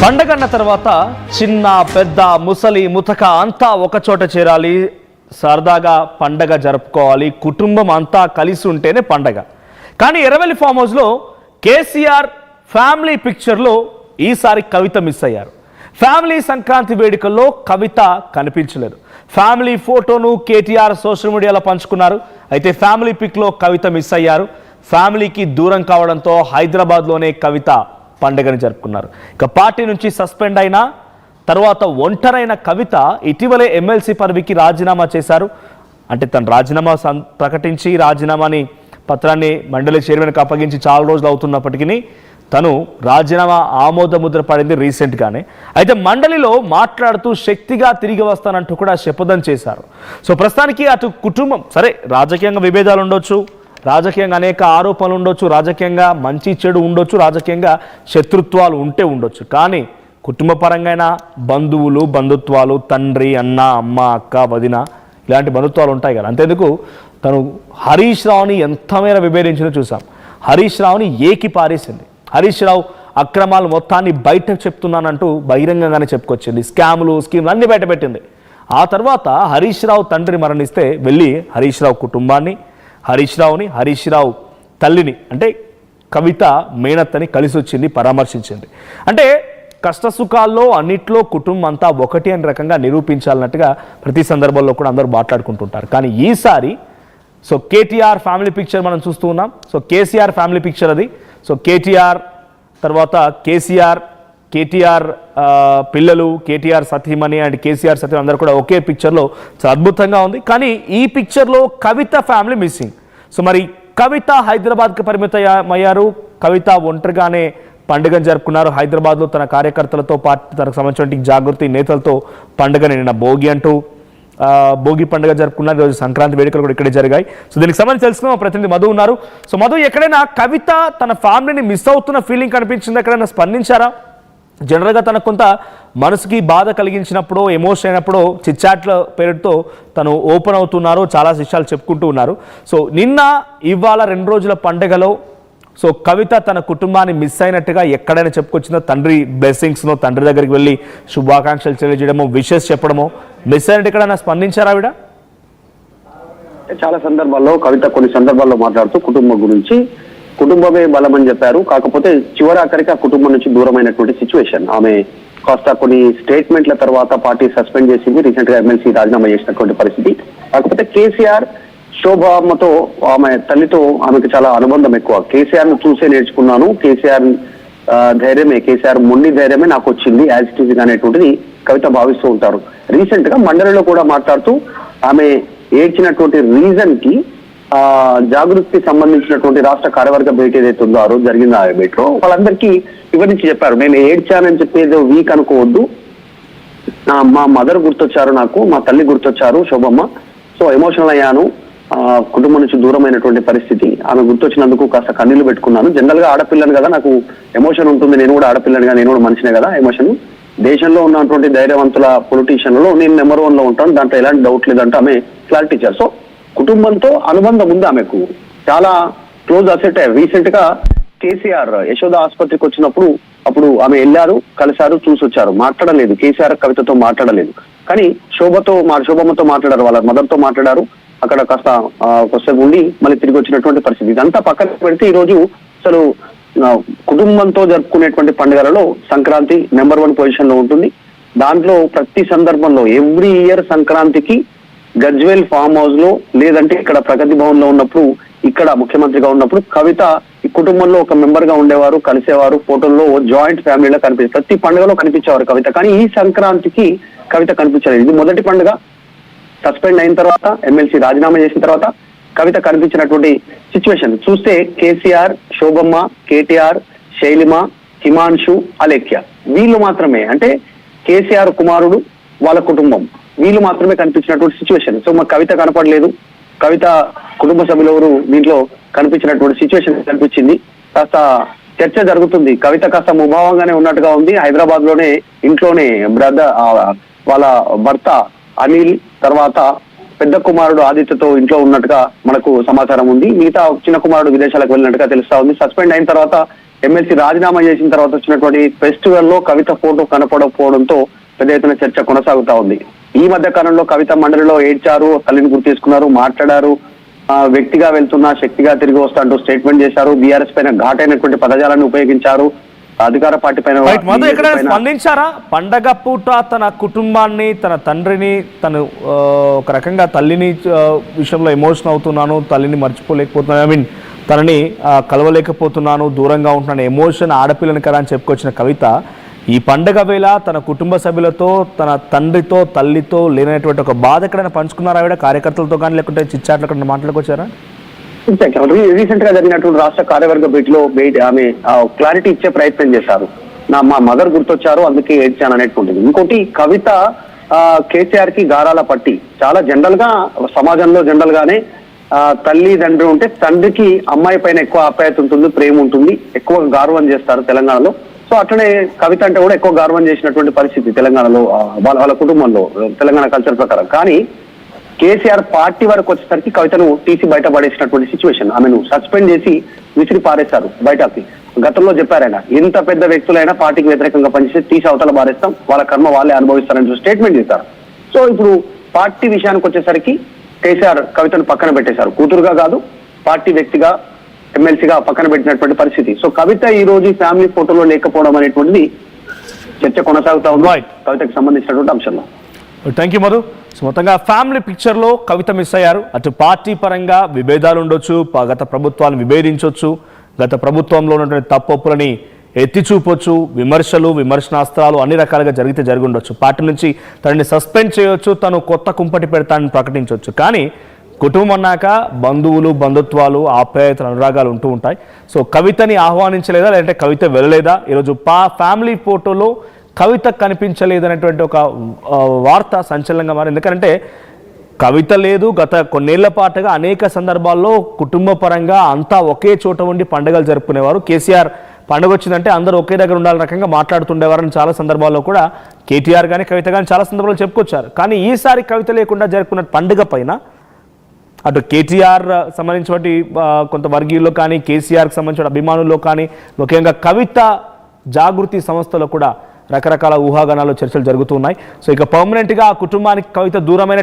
పండగన్న తర్వాత చిన్న పెద్ద ముసలి ముతక అంతా ఒకచోట చేరాలి, సరదాగా పండగ జరుపుకోవాలి, కుటుంబం అంతా కలిసి ఉంటేనే పండగ. కానీ ఎర్రవెల్లి ఫామ్ హౌస్లో కేసీఆర్ ఫ్యామిలీ పిక్చర్లో ఈసారి కవిత మిస్ అయ్యారు. ఫ్యామిలీ సంక్రాంతి వేడుకల్లో కవిత కనిపించలేదు. ఫ్యామిలీ ఫోటోను కేటీఆర్ సోషల్ మీడియాలో పంచుకున్నారు. అయితే ఫ్యామిలీ పిక్లో కవిత మిస్ అయ్యారు. ఫ్యామిలీకి దూరం కావడంతో హైదరాబాద్లోనే కవిత పండుగను జరుపుకున్నారు. ఇక పార్టీ నుంచి సస్పెండ్ అయిన తర్వాత ఒంటరైన కవిత ఇటీవలే ఎమ్మెల్సీ పదవికి రాజీనామా చేశారు. అంటే తను రాజీనామా ప్రకటించి రాజీనామాని పత్రాన్ని మండలి చైర్మన్కి అప్పగించి చాలా రోజులు అవుతున్నప్పటికీ తను రాజీనామా ఆమోద ముద్ర పడింది రీసెంట్గానే. అయితే మండలిలో మాట్లాడుతూ శక్తిగా తిరిగి వస్తానంటూ కూడా శపథం చేశారు. సో ప్రస్తుతానికి అటు కుటుంబం సరే, రాజకీయంగా విభేదాలు ఉండొచ్చు, రాజకీయంగా అనేక ఆరోపణలు ఉండొచ్చు, రాజకీయంగా మంచి చెడు ఉండొచ్చు, రాజకీయంగా శత్రుత్వాలు ఉండొచ్చు. కానీ కుటుంబ పరంగా బంధువులు, బంధుత్వాలు, తండ్రి, అన్న, అమ్మ, అక్క, వదిన ఇలాంటి బంధుత్వాలు ఉంటాయి కదా. అంతేందుకు తను హరీష్ రావుని ఎంత మేర విభేదించిందో చూసాం. హరీష్ రావుని ఏకి పారేసింది. హరీష్ రావు అక్రమాలు మొత్తాన్ని బయట చెప్తున్నానంటూ బహిరంగంగానే చెప్పుకొచ్చింది. స్కాములు, స్కీములు అన్ని బయటపెట్టింది. ఆ తర్వాత హరీష్ రావు తండ్రి మరణిస్తే వెళ్ళి హరీష్ రావు కుటుంబాన్ని, హరీష్ రావుని, హరీష్ రావు తల్లిని అంటే కవిత మేనత్తని కలిసి వచ్చింది, పరామర్శించింది. అంటే కష్టసుఖాల్లో అన్నిట్లో కుటుంబం అంతా ఒకటి అనే రకంగా నిరూపించాలన్నట్టుగా ప్రతి సందర్భంలో కూడా అందరూ మాట్లాడుకుంటుంటారు. కానీ ఈసారి సో కేటీఆర్ ఫ్యామిలీ పిక్చర్ మనం చూస్తూ ఉన్నాం. సో కేసీఆర్ ఫ్యామిలీ పిక్చర్ అది. సో కేటీఆర్ తర్వాత కేటీఆర్ పిల్లలు, కేటీఆర్ సతీమణి అండ్ కేసీఆర్ సతీమణి అందరూ కూడా ఒకే పిక్చర్లో చాలా అద్భుతంగా ఉంది. కానీ ఈ పిక్చర్లో కవిత ఫ్యామిలీ మిస్సింగ్. సో మరి కవిత హైదరాబాద్కి పరిమితమయ్యారు. కవిత ఒంటరిగానే పండుగను జరుపుకున్నారు. హైదరాబాద్లో తన కార్యకర్తలతో పాటు తనకు సంబంధించిన జాగృతి నేతలతో పండుగని నిన్న భోగి పండుగ జరుపుకున్నారు. ఈరోజు సంక్రాంతి వేడుకలు కూడా ఇక్కడే జరిగాయి. సో దీనికి సంబంధించి తెలుసుకున్న ప్రతినిధి మధు ఉన్నారు. సో మధు, ఎక్కడైనా కవిత తన ఫ్యామిలీని మిస్ అవుతున్న ఫీలింగ్ కనిపించింది? ఎక్కడైనా స్పందించారా? జనరల్గా తనకు కొంత మనసుకి బాధ కలిగించినప్పుడు, ఎమోషన్ అయినప్పుడు చిట్చాట్ల పేరుతో తను ఓపెన్ అవుతున్నారు, చాలా విషయాలు చెప్పుకుంటూ ఉన్నారు. సో నిన్న ఇవాళ 2 రోజుల పండుగలో సో కవిత తన కుటుంబాన్ని మిస్ అయినట్టుగా ఎక్కడైనా చెప్పుకొచ్చిందో? తండ్రి బ్లెస్సింగ్స్నో, తండ్రి దగ్గరికి వెళ్ళి శుభాకాంక్షలు తెలియజేయడమో, విషెస్ చెప్పడమో, మిస్ అయినట్టు ఎక్కడైనా స్పందించారా ఆవిడ? చాలా సందర్భాల్లో కవిత కొన్ని సందర్భాల్లో మాట్లాడుతూ కుటుంబం గురించి, కుటుంబమే బలం అని చెప్పారు. కాకపోతే చివరాఖరికి ఆ కుటుంబం నుంచి దూరమైనటువంటి సిచ్యువేషన్. ఆమె కాస్త కొన్ని స్టేట్మెంట్ల తర్వాత పార్టీ సస్పెండ్ చేసింది. రీసెంట్ గా ఎమ్మెల్సీ రాజీనామా చేసినటువంటి పరిస్థితి. కాకపోతే కేసీఆర్ శోభమ్మతో, ఆమె తల్లితో ఆమెకు చాలా అనుబంధం ఎక్కువ. కేసీఆర్ ను చూసే నేర్చుకున్నాను, కేసీఆర్ ధైర్యమే, కేసీఆర్ మొండి ధైర్యమే నాకు వచ్చింది యాజ్ ఇట్ ఈజ్ అనేటువంటిది కవిత భావిస్తూ ఉంటారు. రీసెంట్ గా మండలిలో కూడా మాట్లాడుతూ ఆమె ఏడ్చినటువంటి రీజన్ కి జాగృతికి సంబంధించినటువంటి రాష్ట్ర కార్యవర్గ భేటీ ఏదైతే ఉందో ఆ రోజు జరిగింది, ఆ భేటీలో వాళ్ళందరికీ వివరించి చెప్పారు. నేను ఏడ్చానని చెప్పేది వీక్ అనుకోవద్దు, మా మదర్ గుర్తొచ్చారు, నాకు మా తల్లి గుర్తొచ్చారు శోభమ్మ. సో ఎమోషనల్ అయ్యాను, కుటుంబం నుంచి దూరమైనటువంటి పరిస్థితి, ఆమె గుర్తొచ్చినందుకు కాస్త కన్నీళ్లు పెట్టుకున్నాను. జనరల్ గా ఆడపిల్లని కదా, నాకు ఎమోషన్ ఉంటుంది, నేను కూడా ఆడపిల్లని, నేను కూడా మనిషినే కదా. ఎమోషన్ దేశంలో ఉన్నటువంటి ధైర్యవంతుల పొలిటీషియన్లలో నేను నెంబర్ 1 లో ఉంటాను, దాంట్లో ఎలాంటి డౌట్ లేదంటూ ఆమె క్లారిటీ ఇచ్చారు. సో కుటుంబంతో అనుబంధం ఉంది ఆమెకు, చాలా క్లోజ్ అసెట్. రీసెంట్ గా కేసీఆర్ యశోద ఆసుపత్రికి వచ్చినప్పుడు అప్పుడు ఆమె వెళ్ళారు, కలిశారు, చూసొచ్చారు. మాట్లాడలేదు కేసీఆర్, కవితతో మాట్లాడలేదు. కానీ శోభమ్మతో మాట్లాడారు, వాళ్ళ మదర్తో మాట్లాడారు. అక్కడ కాస్త కొద్దిసేపు ఉండి మళ్ళీ తిరిగి వచ్చినటువంటి పరిస్థితి. ఇదంతా పక్కన పెడితే ఈ రోజు అసలు కుటుంబంతో జరుపుకునేటువంటి పండుగలలో సంక్రాంతి నెంబర్ 1 పొజిషన్ లో ఉంటుంది. దాంట్లో ప్రతి సందర్భంలో ఎవ్రీ ఇయర్ సంక్రాంతికి గజ్వేల్ ఫామ్ హౌస్ లో, లేదంటే ఇక్కడ ప్రగతి భవన్ లో ఉన్నప్పుడు, ఇక్కడ ముఖ్యమంత్రిగా ఉన్నప్పుడు కవిత ఈ కుటుంబంలో ఒక మెంబర్ గా ఉండేవారు, కలిసేవారు, ఫోటోల్లో జాయింట్ ఫ్యామిలీలో కనిపించారు, ప్రతి పండుగలో కనిపించేవారు కవిత. కానీ ఈ సంక్రాంతికి కవిత కనిపించలేదు. ఇది మొదటి పండుగ. సస్పెండ్ అయిన తర్వాత, ఎమ్మెల్సీ రాజీనామా చేసిన తర్వాత కవిత కనిపించినటువంటి సిచ్యువేషన్ చూస్తే కేసీఆర్, శోభమ్మ, కేటీఆర్, శైలిమ, హిమాంశు, అలేఖ్య వీళ్ళు మాత్రమే, అంటే కేసీఆర్ కుమారుడు, వాళ్ళ కుటుంబం, వీళ్ళు మాత్రమే కనిపించినటువంటి సిచ్యువేషన్. సో మా కవిత కనపడలేదు. కవిత కుటుంబ సభ్యులు ఎవరు దీంట్లో కనిపించినటువంటి సిచ్యువేషన్ కనిపించింది. కాస్త చర్చ జరుగుతుంది. కవిత కాస్త ముభావంగానే ఉన్నట్టుగా ఉంది. హైదరాబాద్ లోనే ఇంట్లోనే వాళ్ళ భర్త అనిల్, తర్వాత పెద్ద కుమారుడు ఆదిత్యతో ఇంట్లో ఉన్నట్టుగా మనకు సమాచారం ఉంది. మిగతా చిన్న కుమారుడు విదేశాలకు వెళ్ళినట్టుగా తెలుస్తా ఉంది. సస్పెండ్ అయిన తర్వాత ఎమ్మెల్సీ రాజీనామా చేసిన తర్వాత వచ్చినటువంటి ఫెస్టివల్ లో కవిత ఫోటో కనపడకపోవడంతో పెద్ద ఎత్తున చర్చ కొనసాగుతా ఉంది. ఈ మధ్య కాలంలో కవిత మండలిలో ఏడ్చారు, తల్లిని గుర్తు చేసుకున్నారు, మాట్లాడారు. వ్యక్తిగా వెళ్తున్నా శక్తిగా తిరిగి వస్తా అంటూ స్టేట్మెంట్ చేశారు. బీఆర్ఎస్ పైన ఘాటైనటువంటి పదజాలాన్ని ఉపయోగించారు. అధికార పార్టీ పైన స్పందించారా? పండగ పూట తన కుటుంబాన్ని, తన తండ్రిని, తను ఒక రకంగా తల్లిని విషయంలో ఎమోషన్ అవుతున్నాను, తల్లిని మర్చిపోలేకపోతున్నాను, ఐ మీన్ తనని కలవలేకపోతున్నాను, దూరంగా ఉంటున్నాను, ఎమోషన్ ఆడపిల్లని కదా అని చెప్పుకొచ్చిన కవిత ఈ పండగ వేళ తన కుటుంబ సభ్యులతో, తన తండ్రితో, తల్లితో లేనటువంటి ఒక బాధ ఎక్కడైనా పంచుకున్నారా? ఆవిడ కార్యకర్తలతో కానీ లేకుంటే చిచ్చాట్లు ఎక్కడ మాట్లాడుకొచ్చారా? రీసెంట్ గా జరిగినటువంటి రాష్ట్ర కార్యవర్గ భేటీలో ఆమె క్లారిటీ ఇచ్చే ప్రయత్నం చేశారు. మా మదర్ గుర్తొచ్చారు, అందుకే ఏడ్చాను అనేటువంటిది. ఇంకోటి, కవిత కేసీఆర్ కి గారాల పట్టి చాలా జనరల్ గా సమాజంలో జనరల్ గానే తల్లి తండ్రి ఉంటే తండ్రికి అమ్మాయి పైన ఎక్కువ ఆప్యాయత ఉంటుంది, ప్రేమ ఉంటుంది, ఎక్కువ గౌరవం చేస్తారు తెలంగాణలో. సో అట్లనే కవిత అంటే కూడా ఎక్కువ గౌరవం చేసినటువంటి పరిస్థితి తెలంగాణలో వాళ్ళ కుటుంబంలో, తెలంగాణ కల్చర్ ప్రకారం. కానీ కేసీఆర్ పార్టీ వరకు వచ్చేసరికి కవితను తీసి బయట పడేసినటువంటి సిచ్యువేషన్. ఆమెను సస్పెండ్ చేసి విసిరి పారేశారు బయటకి. గతంలో చెప్పారు ఆయన, ఎంత పెద్ద వ్యక్తులైనా పార్టీకి వ్యతిరేకంగా పనిచేసి తీసి అవతల పారేస్తాం, వాళ్ళ కర్మ వాళ్ళే అనుభవిస్తారని స్టేట్మెంట్ చేశారు. సో ఇప్పుడు పార్టీ విషయానికి వచ్చేసరికి కేసీఆర్ కవితను పక్కన పెట్టేశారు. కూతురుగా కాదు, పార్టీ వ్యక్తిగా, ఎమ్మెల్సీగా పక్కన పెట్టినటువంటి పరిస్థితి. సో కవిత ఈ రోజు ఫ్యామిలీ ఫోటోలో లేకపోవడం అనేటువంటిది చర్చ కొనసాగుతా ఉంది కవితకు సంబంధించినటువంటి అంశంలో. Thank you Madhu. సో మొత్తంగా ఫ్యామిలీ పిక్చర్లో కవిత మిస్ అయ్యారు. అటు పార్టీ పరంగా విభేదాలు ఉండొచ్చు, గత ప్రభుత్వాలను విభేదించవచ్చు, గత ప్రభుత్వంలో ఉన్నటువంటి తప్పులని ఎత్తి చూపొచ్చు, విమర్శనాస్త్రాలు అన్ని రకాలుగా జరిగి ఉండొచ్చు. పార్టీ నుంచి తనని సస్పెండ్ చేయొచ్చు, తను కొత్త కుంపటి పెడతానని ప్రకటించవచ్చు. కానీ కుటుంబం అన్నాక బంధువులు, బంధుత్వాలు, ఆప్యాయతలు, అనురాగాలు ఉంటూ ఉంటాయి. సో కవితని ఆహ్వానించలేదా, లేదంటే కవిత వెళ్ళలేదా? ఈరోజు ఫ్యామిలీ ఫోటోలో కవిత కనిపించలేదనేటువంటి ఒక వార్త సంచలనంగా మారింది. ఎందుకంటే కవిత లేదు, గత కొన్నేళ్ల పాటుగా అనేక సందర్భాల్లో కుటుంబ పరంగా అంతా ఒకే చోట ఉండి పండుగలు జరుపుకునేవారు. కేసీఆర్ పండుగ వచ్చిందంటే అందరూ ఒకే దగ్గర ఉండాలని రకంగా మాట్లాడుతుండేవారని చాలా సందర్భాల్లో కూడా కేటీఆర్ కానీ కవిత కానీ చాలా సందర్భాల్లో చెప్పుకొచ్చారు. కానీ ఈసారి కవిత లేకుండా జరుపుకున్న పండుగ పైన అటు కేటీఆర్ సంబంధించినటువంటి కొంత వర్గీయుల్లో కానీ, కేసీఆర్కి సంబంధించిన అభిమానుల్లో కానీ, ముఖ్యంగా కవిత జాగృతి సంస్థలో కూడా రకరకాల ఊహాగానాలు, చర్చలు జరుగుతున్నాయి. సో ఇక పర్మనెంట్గా ఆ కుటుంబానికి కవిత దూరమైన